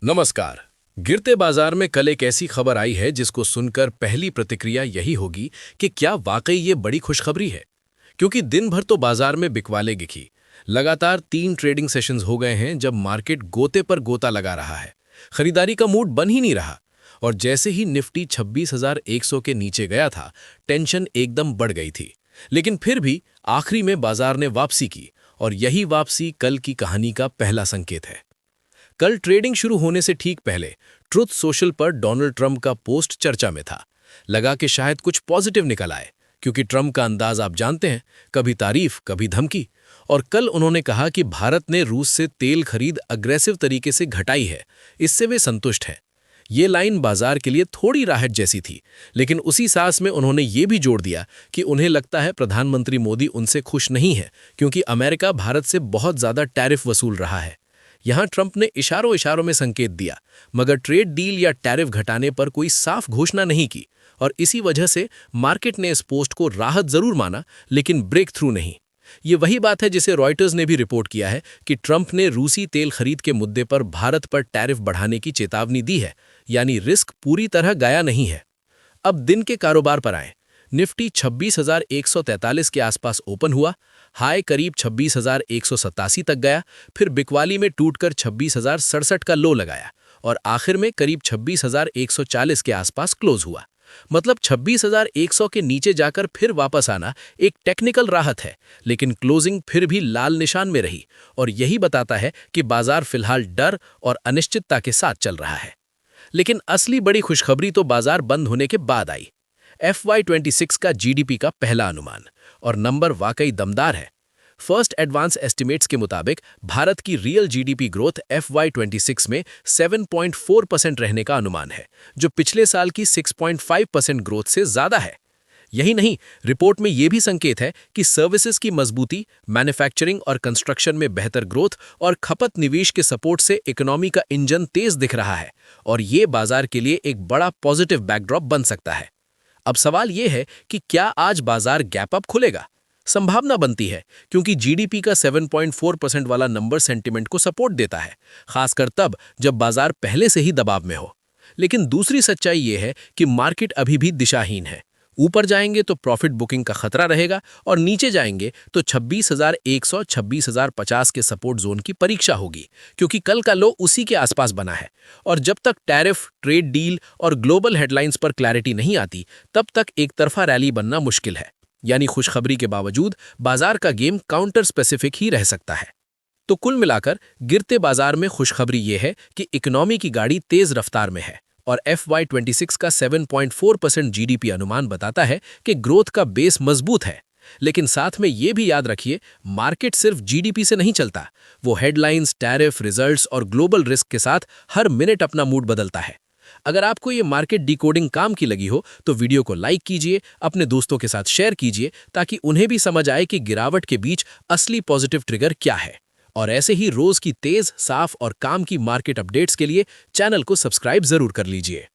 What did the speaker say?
नमस्कार। गिरते बाजार में कल एक ऐसी खबर आई है जिसको सुनकर पहली प्रतिक्रिया यही होगी कि क्या वाकई ये बड़ी खुशखबरी है। क्योंकि दिन भर तो बाजार में बिकवाले दिखी। लगातार 3 ट्रेडिंग सेशंस हो गए हैं जब मार्केट गोते पर गोता लगा रहा है। खरीदारी का मूड बन ही नहीं रहा। और जैसे ही निफ्टी 26,100 के नीचे गया था, टेंशन एकदम बढ़ गई थी। लेकिन फिर भी आखिरी में बाजार ने वापसी की, और यही वापसी कल की कहानी का पहला संकेत है। कल ट्रेडिंग शुरू होने से ठीक पहले ट्रुथ सोशल पर डोनाल्ड ट्रंप का पोस्ट चर्चा में था। लगा कि शायद कुछ पॉजिटिव निकल आए, क्योंकि ट्रंप का अंदाज आप जानते हैं, कभी तारीफ कभी धमकी। और कल उन्होंने कहा कि भारत ने रूस से तेल खरीद अग्रेसिव तरीके से घटाई है, इससे वे संतुष्ट हैं। ये लाइन बाजार के लिए थोड़ी राहत जैसी थी, लेकिन उसी सांस में उन्होंने ये भी जोड़ दिया कि उन्हें लगता है प्रधानमंत्री मोदी उनसे खुश नहीं है, क्योंकि अमेरिका भारत से बहुत ज्यादा टैरिफ वसूल रहा है। यहां ट्रंप ने इशारों इशारों में संकेत दिया, मगर ट्रेड डील या टैरिफ घटाने पर कोई साफ घोषणा नहीं की। और इसी वजह से मार्केट ने इस पोस्ट को राहत जरूर माना, लेकिन ब्रेक थ्रू नहीं। ये वही बात है जिसे रॉयटर्स ने भी रिपोर्ट किया है कि ट्रंप ने रूसी तेल खरीद के मुद्दे पर भारत पर टैरिफ बढ़ाने की चेतावनी दी है, यानी रिस्क पूरी तरह गया नहीं है। अब दिन के कारोबार पर आएं। निफ्टी 26,143 के आसपास ओपन हुआ। हाई करीब 26,187 तक गया, फिर बिकवाली में टूटकर 26,067 का लो लगाया और आखिर में करीब 26,140 के आसपास क्लोज हुआ। मतलब 26,100 के नीचे जाकर फिर वापस आना एक टेक्निकल राहत है, लेकिन क्लोजिंग फिर भी लाल निशान में रही, और यही बताता है कि बाजार फिलहाल डर और अनिश्चितता के साथ चल रहा है। लेकिन असली बड़ी खुशखबरी तो बाजार बंद होने के बाद आई। FY26 का जीडीपी का पहला अनुमान, और नंबर वाकई दमदार है। फर्स्ट एडवांस एस्टिमेट्स के मुताबिक भारत की रियल जीडीपी ग्रोथ FY26 में 7.4% रहने का अनुमान है, जो पिछले साल की 6.5% ग्रोथ से ज्यादा है। यही नहीं, रिपोर्ट में यह भी संकेत है कि सर्विसेज की मजबूती, मैन्युफैक्चरिंग और कंस्ट्रक्शन में बेहतर ग्रोथ और खपत निवेश के सपोर्ट से इकोनॉमी का इंजन तेज दिख रहा है, और ये बाजार के लिए एक बड़ा पॉजिटिव बैकड्रॉप बन सकता है। अब सवाल यह है कि क्या आज बाजार गैप अप खुलेगा? संभावना बनती है, क्योंकि जीडीपी का 7.4% वाला नंबर सेंटिमेंट को सपोर्ट देता है, खासकर तब जब बाजार पहले से ही दबाव में हो। लेकिन दूसरी सच्चाई यह है कि मार्केट अभी भी दिशाहीन है। ऊपर जाएंगे तो प्रॉफिट बुकिंग का खतरा रहेगा, और नीचे जाएंगे तो 26,100 26,050 के सपोर्ट जोन की परीक्षा होगी, क्योंकि कल का लो उसी के आसपास बना है। और जब तक टैरिफ, ट्रेड डील और ग्लोबल हेडलाइंस पर क्लैरिटी नहीं आती, तब तक एक तरफा रैली बनना मुश्किल है। यानी खुशखबरी के बावजूद बाजार का गेम काउंटर स्पेसिफिक ही रह सकता है। तो कुल मिलाकर गिरते बाजार में खुशखबरी यह है कि इकोनॉमी की गाड़ी तेज रफ्तार में है, और FY26 का 7.4% जीडीपी अनुमान बताता है कि ग्रोथ का बेस मजबूत है। लेकिन साथ में ये भी याद रखिए, मार्केट सिर्फ जीडीपी से नहीं चलता। वो हेडलाइंस, टैरिफ, रिजल्ट्स और ग्लोबल रिस्क के साथ हर मिनट अपना मूड बदलता है। अगर आपको ये मार्केट डिकोडिंग काम की लगी हो तो वीडियो को लाइक कीजिए, अपने दोस्तों के साथ शेयर कीजिए, ताकि उन्हें भी समझ आए कि गिरावट के बीच असली पॉजिटिव ट्रिगर क्या है। और ऐसे ही रोज की तेज, साफ और काम की मार्केट अपडेट्स के लिए चैनल को सब्सक्राइब जरूर कर लीजिए।